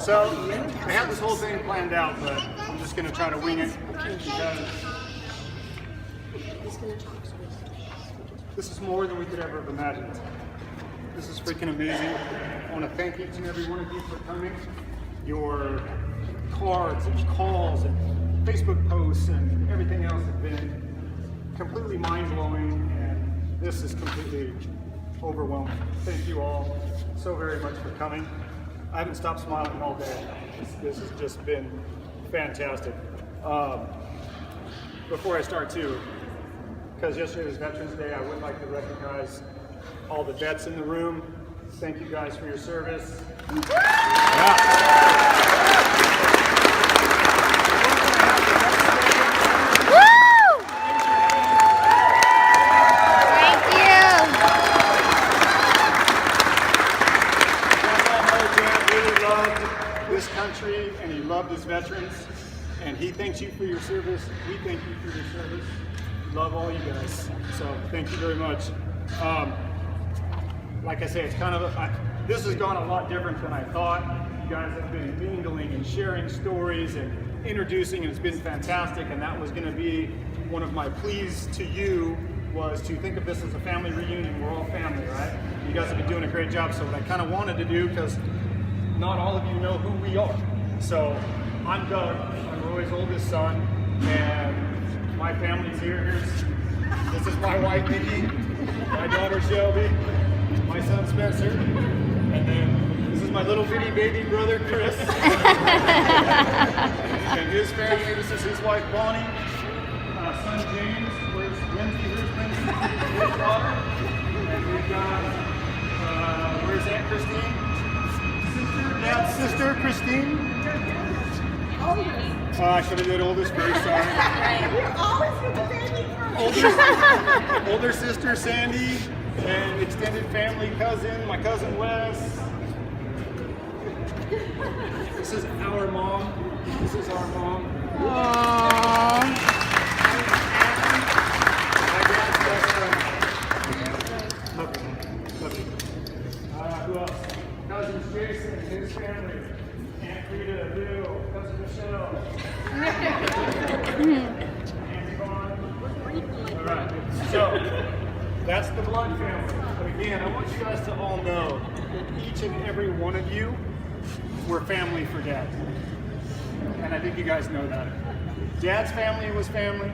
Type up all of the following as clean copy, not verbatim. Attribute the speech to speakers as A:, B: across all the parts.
A: So, I had this whole thing planned out, but I'm just going to try to wing it because this is more than we could ever have imagined. This is freaking amazing. I want to thank each and every one of you for coming. Your cards and calls and Facebook posts and everything else has been completely mind-blowing, and this is completely overwhelming. Thank you all so very much for coming. I haven't stopped smiling all day. This has just been fantastic. Before I start too, because yesterday was Veterans Day, I would like to recognize all the vets in the room. Thank you guys for your service. Country, and he loved his veterans, and he thanks you for your service. We thank you for your service. We love all you guys, so thank you very much. Like I say, it's kind of this has gone a lot different than I thought. You guys have been mingling and sharing stories and introducing, and it's been fantastic. And that was going to be one of my pleas to you, was to think of this as a family reunion. We're all family, right? You guys have been doing a great job. So what I kind of wanted to do, because not all of you know who we are. So I'm Doug, I'm Roy's oldest son, and my family's here. This is my wife, Nikki, my daughter, Shelby, my son, Spencer, and then this is my little bitty baby brother, Chris, and his family. This is his wife, Bonnie, son, James. Where's Lindsay? Where's Lindsay? His daughter. And we've got, where's Aunt Christine? Dad's sister, Christine. I should have did oldest first, sorry. Older sister, Sandy, and extended family cousin, my cousin Wes. This is our mom. This is our mom.
B: Aww.
A: My dad's best friend. Love you. Love you. Who else? Cousins Jason and his family, Aunt Rita, Bill, Cousin Michelle, Auntie Vaughn. All right, so that's the blood family. But again, I want you guys to all know that each and every one of you were family for Dad. And I think you guys know that. Dad's family was family.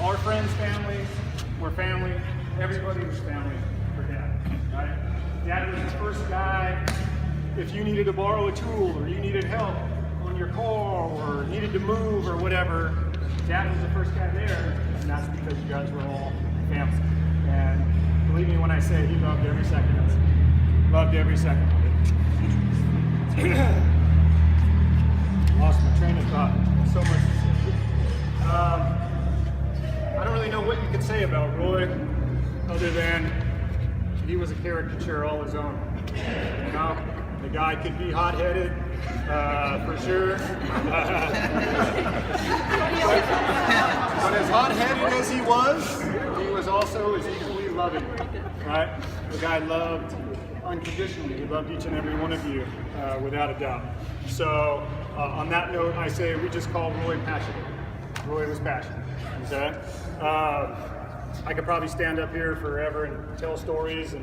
A: Our friends' families were family. Everybody was family for Dad, right? Dad was the first guy, if you needed to borrow a tool or you needed help on your car or needed to move or whatever, Dad was the first guy there, and that's because you guys were all family. And believe me when I say he loved every second of it. Loved every second of it. Lost my train of thought. So much to say. I don't really know what you could say about Roy, other than he was a caricature all his own. You know, the guy could be hot-headed, for sure. But as hot-headed as he was also as equally loving, right? The guy loved unconditionally. He loved each and every one of you, without a doubt. So, on that note, I say we just call Roy passionate. Roy was passionate, okay? I could probably stand up here forever and tell stories and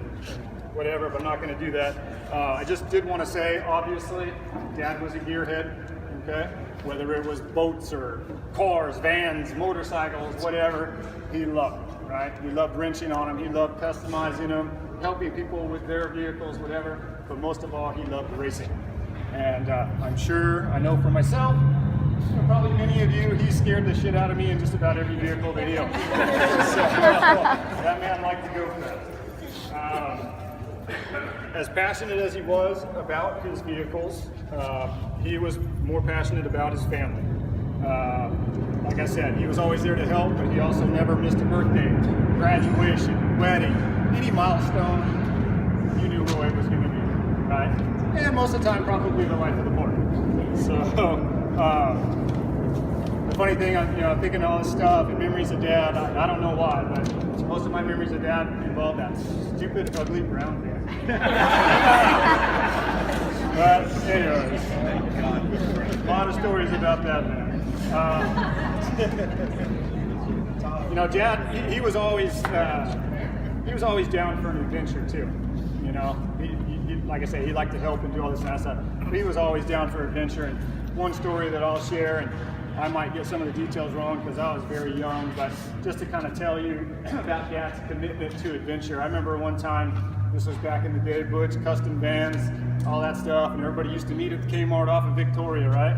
A: whatever, but I'm not going to do that. I just did want to say, obviously, Dad was a gearhead, okay? Whether it was boats or cars, vans, motorcycles, whatever, he loved them, right? He loved wrenching on them. He loved customizing them, helping people with their vehicles, whatever. But most of all, he loved racing. And I'm sure, I know for myself, probably many of you, he scared the shit out of me in just about every vehicle that he owned. So, that man liked to go for that. As passionate as he was about his vehicles, he was more passionate about his family. Like I said, he was always there to help, but he also never missed a birthday, graduation, wedding, any milestone. You knew Roy was going to be, right? And most of the time, probably the life of the party. So, the funny thing, I'm thinking all this stuff and memories of Dad. I don't know why, but most of my memories of Dad involve that stupid, ugly brown van. But anyways, a lot of stories about that man. You know, Dad, he was always down for an adventure too. You know, he, like I say, he liked to help and do all this kind of stuff. But he was always down for adventure. And one story that I'll share, and I might get some of the details wrong because I was very young, but just to kind of tell you about Dad's commitment to adventure. I remember one time, this was back in the day, Butch, custom vans, all that stuff, and everybody used to meet at the Kmart off of Victoria, right?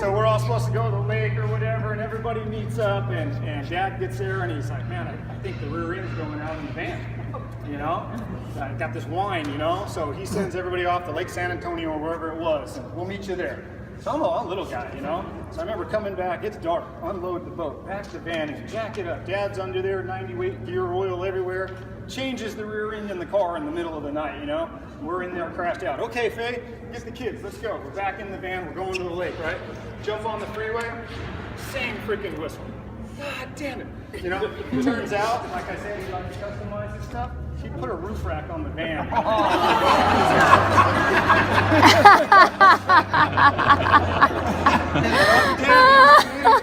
A: So we're all supposed to go to the lake or whatever, and everybody meets up, and Dad gets there, and he's like, man, I think the rear end's going out in the van, you know? I got this wine, you know? So he sends everybody off to Lake San Antonio or wherever it was, and we'll meet you there. So I'm a little guy, you know? So I remember coming back, it's dark, unload the boat, pack the van in, jack it up. Dad's under there, 90 weight gear, oil everywhere, changes the rear end in the car in the middle of the night, you know? We're in there crashed out. Okay, Faye, get the kids, let's go. We're back in the van, we're going to the lake, right? Jump on the freeway, same freaking whistle. God damn it. You know, it turns out, like I said, he likes to customize his stuff. He put a roof rack on the van.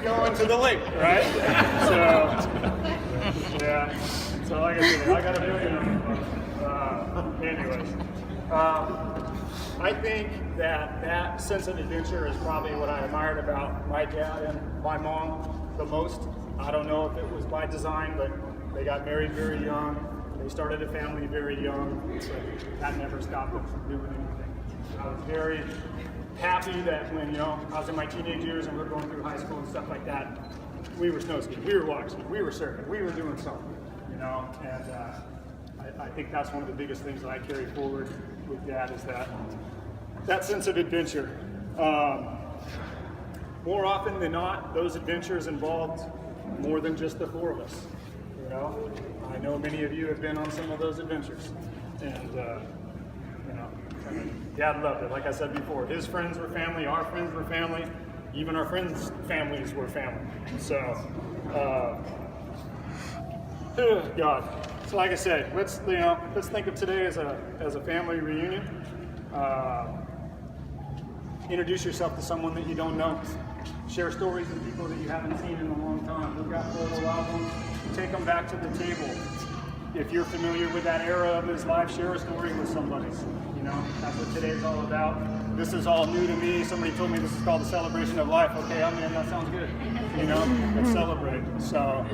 A: Going to the lake, right? So, yeah. So like I said, I got a million of them. Anyways, I think that sense of adventure is probably what I admired about my dad and my mom the most. I don't know if it was by design, but they got married very young. They started a family very young, so that never stopped them from doing anything. I was very happy that when, you know, I was in my teenage years and we were going through high school and stuff like that, we were snow skiing, we were water skiing, we were surfing, we were doing something, you know, and I think that's one of the biggest things that I carry forward with Dad is that sense of adventure. More often than not, those adventures involved more than just the four of us, you know. I know many of you have been on some of those adventures, and you know, Dad loved it. Like I said before, his friends were family, our friends were family, even our friends' families were family. So, God. So, like I said, let's think of today as a family reunion. Introduce yourself to someone that you don't know. Share stories with people that you haven't seen in a long time. Look out photo albums. Take them back to the table. If you're familiar with that era of his life, share a story with somebody. You know, that's what today's all about. This is all new to me. Somebody told me this is called the celebration of life. Okay, I'm in. That sounds good. You know, let's celebrate. So,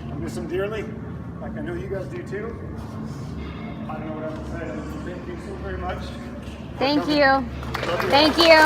A: I miss him dearly. Like I know you guys do too. I don't know what else to say. Thank you so very much.
B: Thank you. Thank you.